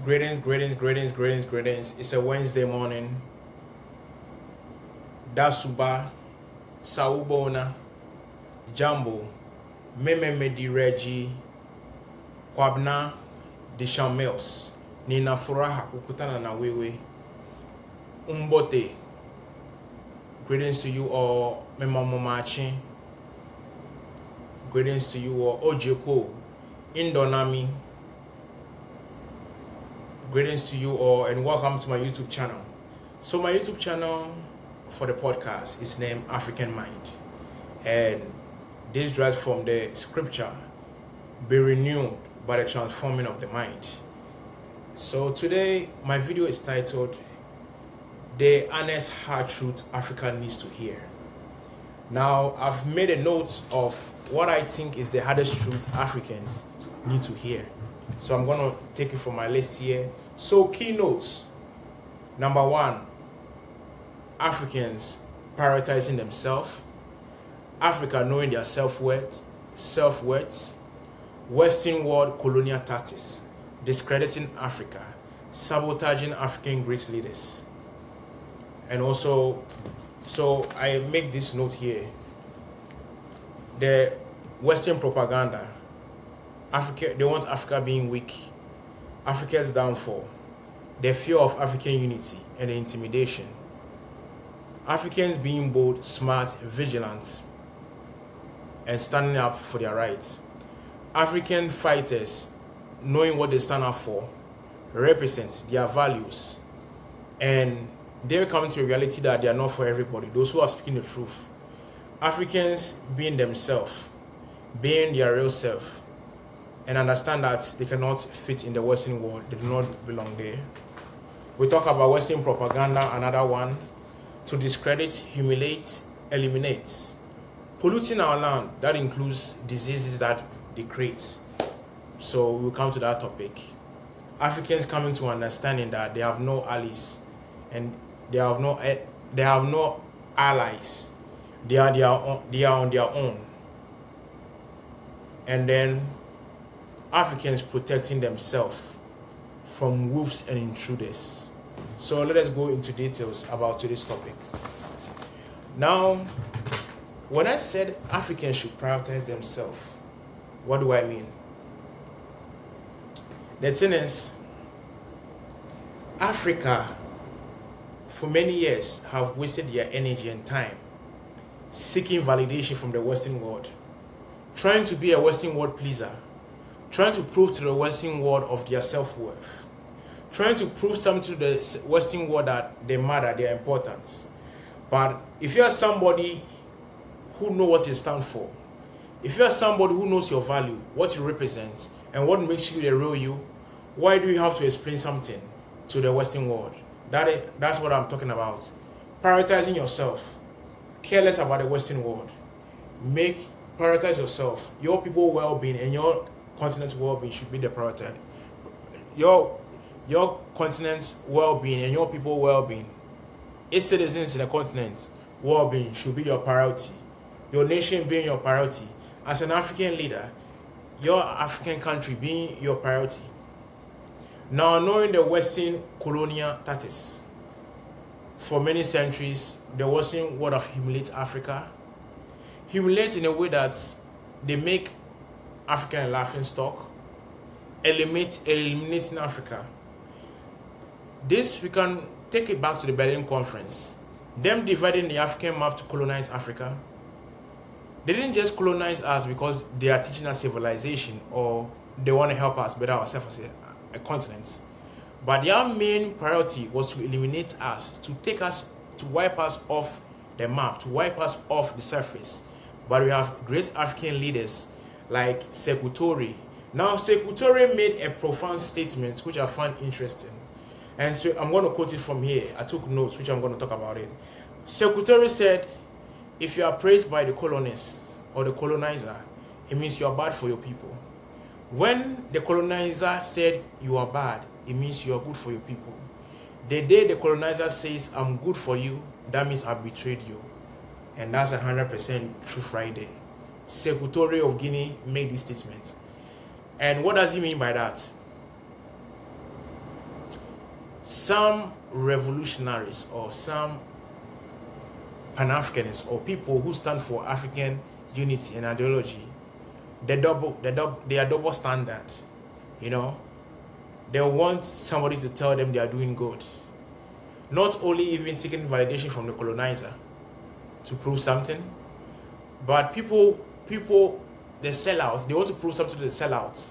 Greetings. It's a Wednesday morning. Dasuba, Saubona, Jambo, Medi Reggie Kwabena Deschamps-Mills, Nina Furaha, Kukutana na Wewe, Umbote. Greetings to you all, Mema Momachi. Greetings to you all, Ojeko, Indonami. Greetings to you all and welcome to my YouTube channel. So my YouTube channel for the podcast is named African Mind, and this derives from the scripture, be renewed by the transforming of the mind. So today my video is titled, The Honest Hard Truth Africa Needs to Hear. Now I've made a note of what I think is the hardest truth Africans need to hear. So I'm going to take it from my list here. So keynotes. Number 1, Africans prioritizing themselves. Africa knowing their self-worth. Western world colonial tactics. Discrediting Africa. Sabotaging African great leaders. And also, so I make this note here. The Western propaganda. Africa, they want Africa being weak, Africa's downfall, the fear of African unity and the intimidation. Africans being bold, smart, vigilant, and standing up for their rights. African fighters knowing what they stand up for, represent their values, and they're coming to a reality that they are not for everybody, those who are speaking the truth. Africans being themselves, being their real self, and understand that they cannot fit in the Western world, they do not belong there. We talk about Western propaganda, another one, to discredit, humiliate, eliminate. Polluting our land, that includes diseases that they create. So we'll come to that topic. Africans coming to understanding that they have no allies and they have no allies. They are on their own. And then Africans protecting themselves from wolves and intruders. So let us go into details about today's topic. Now, when I said Africans should prioritize themselves, what do I mean? The thing is, Africa, for many years, have wasted their energy and time seeking validation from the Western world, trying to be a Western world pleaser, trying to prove to the Western world of their self-worth, trying to prove something to the Western world that they matter, they are important. But if you are somebody who knows what you stand for, if you are somebody who knows your value, what you represent, and what makes you the real you, why do you have to explain something to the Western world? That's what I'm talking about. Prioritizing yourself, careless about the Western world. Prioritize yourself. Your people's well-being and your continent's well-being should be the priority. Your continent's well-being and your people's well-being, its citizens in the continent well-being should be your priority. Your nation being your priority. As an African leader, your African country being your priority. Now, knowing the Western colonial tactics, for many centuries, the Western world have humiliated Africa. Humiliate in a way that they make Africa a laughing stock, eliminating Africa. This, we can take it back to the Berlin Conference. Them dividing the African map to colonize Africa. They didn't just colonize us because they are teaching us civilization or they want to help us better ourselves as a continent. But their main priority was to eliminate us, to wipe us off the map, to wipe us off the surface. But we have great African leaders like Sekou Touré. Now, Sekou Touré made a profound statement which I find interesting. And so I'm going to quote it from here. I took notes which I'm going to talk about it. Sekou Touré said, if you are praised by the colonists or the colonizer, it means you are bad for your people. When the colonizer said you are bad, it means you are good for your people. The day the colonizer says, I'm good for you, that means I betrayed you. And that's 100% truth right there. Sekou Touré of Guinea made this statement. And what does he mean by that? some revolutionaries or some Pan-Africanists or people who stand for African unity and ideology, they are double standard. You know, they want somebody to tell them they are doing good. Not only even seeking validation from the colonizer to prove something, but people, the sellouts, they want to prove something to the sellouts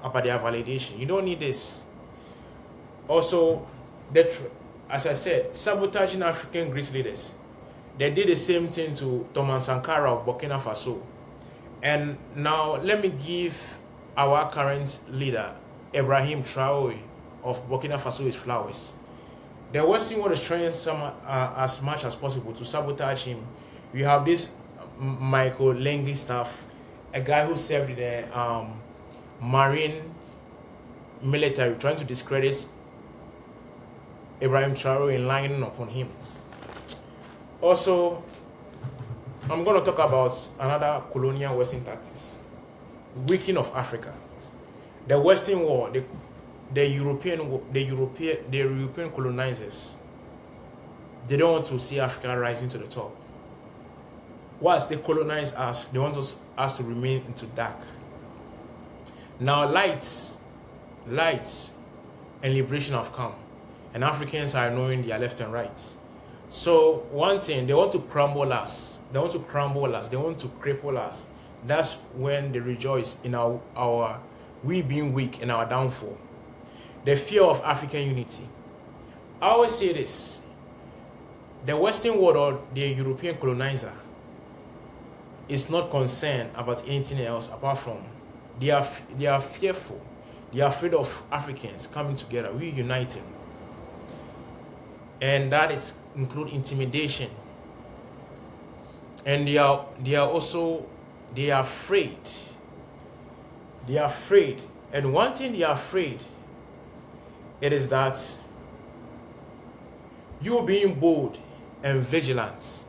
about their validation. You don't need this. Also, as I said, sabotaging African great leaders. They did the same thing to Thomas Sankara of Burkina Faso. And now let me give our current leader, Ibrahim Traoré of Burkina Faso, his flowers. The Western world is trying as much as possible to sabotage him. You have this Michael Langley staff, a guy who served in the Marine military, trying to discredit Ibrahim Traoré and lining upon him. Also, I'm going to talk about another colonial Western tactics, weakening of Africa. The Western world, the European colonizers, they don't want to see Africa rising to the top. Whilst they colonize us, they want us to remain into dark. Now lights and liberation have come, and Africans are knowing their left and right. So one thing, they want to crumble us. They want to cripple us. That's when they rejoice in our we being weak and our downfall. The fear of African unity. I always say this. The Western world or the European colonizer is not concerned about anything else apart from they are fearful. They are afraid of Africans coming together, reuniting. And that is include intimidation. And they are afraid. They are afraid. And one thing they are afraid, it is that you being bold and vigilant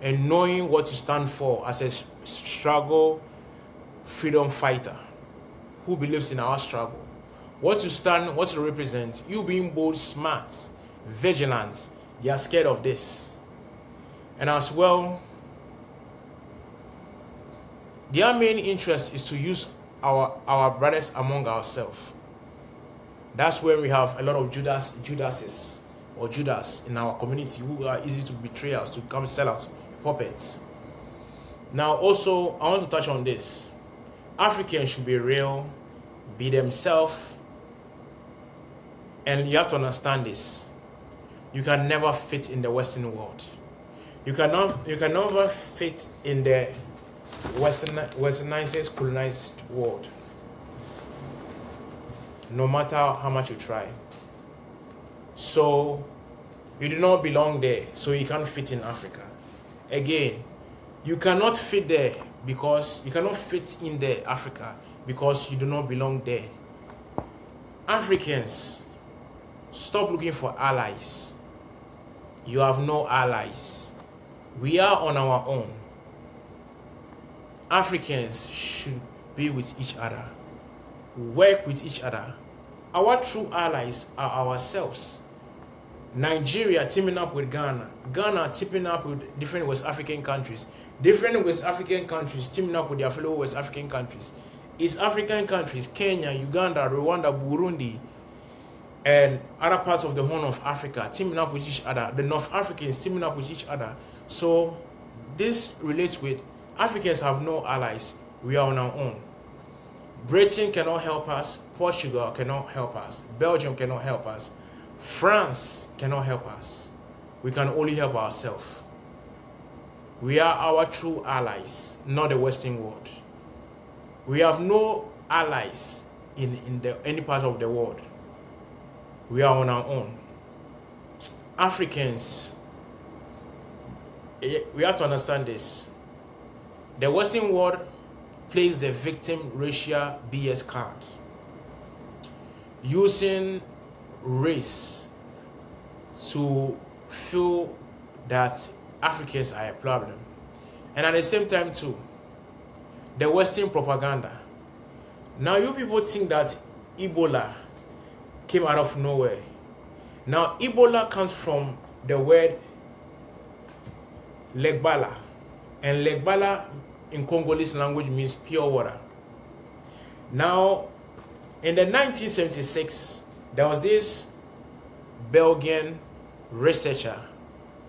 and knowing what you stand for as a struggle freedom fighter who believes in our struggle, what you stand, what you represent, you being bold, smart, vigilant, they are scared of this. And as well, their main interest is to use our brothers among ourselves. That's where we have a lot of Judas in our community who are easy to betray us, to come sell out puppets. Now also, I want to touch on this. Africans should be real, be themselves, and you have to understand this. You can never fit in the Western world. You can never fit in the westernized, colonized world. No matter how much you try. So you do not belong there, so you can't fit in Africa. Again, you cannot fit there because you cannot fit in there, Africa, because you do not belong there. Africans, stop looking for allies. You have no allies. We are on our own. Africans should be with each other, work with each other. Our true allies are ourselves. Nigeria teaming up with Ghana, Ghana teaming up with different West African countries, different West African countries teaming up with their fellow West African countries, East African countries, Kenya, Uganda, Rwanda, Burundi, and other parts of the Horn of Africa teaming up with each other, the North Africans teaming up with each other. So this relates with Africans have no allies. We are on our own. Britain cannot help us. Portugal cannot help us. Belgium cannot help us. France cannot help us. We can only help ourselves. We are our true allies, not the Western world. We have no allies in any part of the world. We are on our own. Africans, we have to understand this. The Western world plays the victim racial BS card, using race to feel that Africans are a problem. And at the same time too, the Western propaganda. Now you people think that Ebola came out of nowhere. Now, Ebola comes from the word Legbala, and Legbala in Congolese language means pure water. Now, in the 1976, there was this Belgian researcher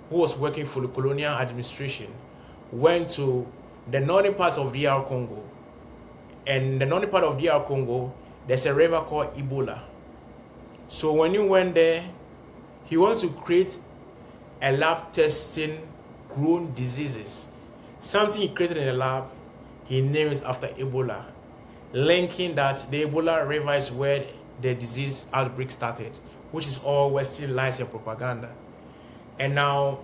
who was working for the colonial administration, went to the northern part of DR Congo. And the northern part of DR Congo, there's a river called Ebola. So when he went there, he wanted to create a lab testing grown diseases. Something he created in the lab, he named it after Ebola, linking that the Ebola river is where the disease outbreak started, which is all Western lies and propaganda. And now,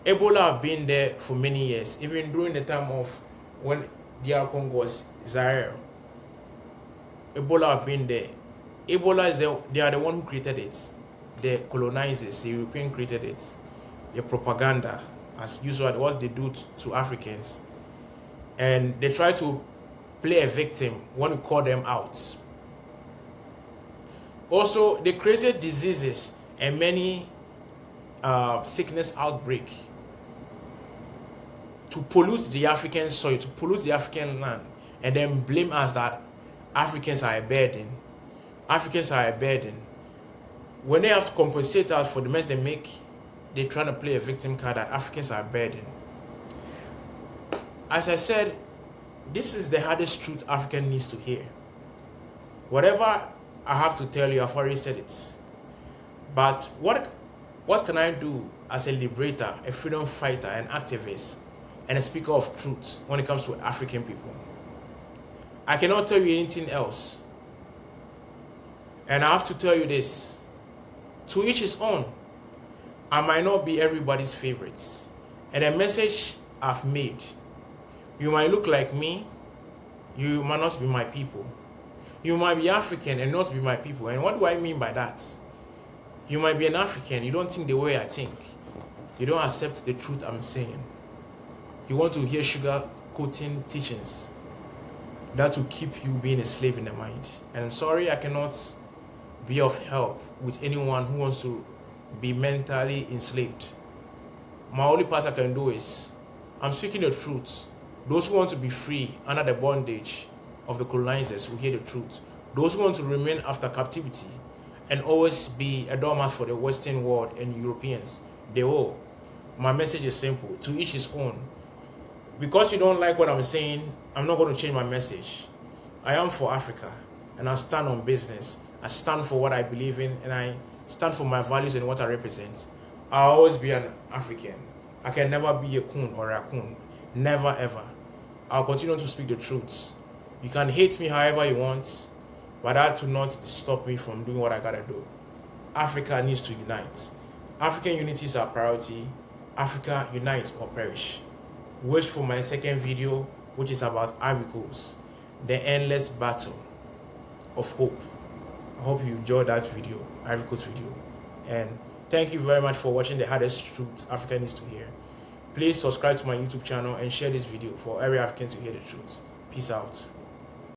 Ebola have been there for many years, even during the time of when DR Congo was Zaire. Ebola have been there. Ebola is they are the one who created it. The colonizers, the European created it. The propaganda, as usual, what they do to Africans. And they try to play a victim when we call them out. Also, they created diseases and many sickness outbreak to pollute the African soil, to pollute the African land, and then blame us that Africans are a burden. Africans are a burden. When they have to compensate us for the mess they make, they're trying to play a victim card that Africans are a burden. As I said, this is the hardest truth Africa needs to hear. Whatever I have to tell you, I've already said it. But what can I do as a liberator, a freedom fighter, an activist, and a speaker of truth when it comes to African people? I cannot tell you anything else. And I have to tell you this. To each his own. I might not be everybody's favorites. And the message I've made, you might look like me, you might not be my people. You might be African and not be my people. And what do I mean by that? You might be an African, you don't think the way I think. You don't accept the truth I'm saying. You want to hear sugar-coating teachings that will keep you being a slave in the mind. And I'm sorry I cannot be of help with anyone who wants to be mentally enslaved. My only part I can do is, I'm speaking the truth. Those who want to be free under the bondage of the colonizers will hear the truth. Those who want to remain after captivity and always be a doormat for the Western world and Europeans, they will. My message is simple, to each his own. Because you don't like what I'm saying, I'm not going to change my message. I am for Africa, and I stand on business. I stand for what I believe in, and I stand for my values and what I represent. I'll always be an African. I can never be a coon or a raccoon. Never, ever. I'll continue to speak the truth. You can hate me however you want, but that will not stop me from doing what I gotta do. Africa needs to unite. African unity is our priority. Africa, unite or perish. Wait for my second video, which is about Ivory Coast, the endless battle of hope. I hope you enjoyed that video, Ivory Coast video. And thank you very much for watching the hardest truth Africa needs to hear. Please subscribe to my YouTube channel and share this video for every African to hear the truth. Peace out.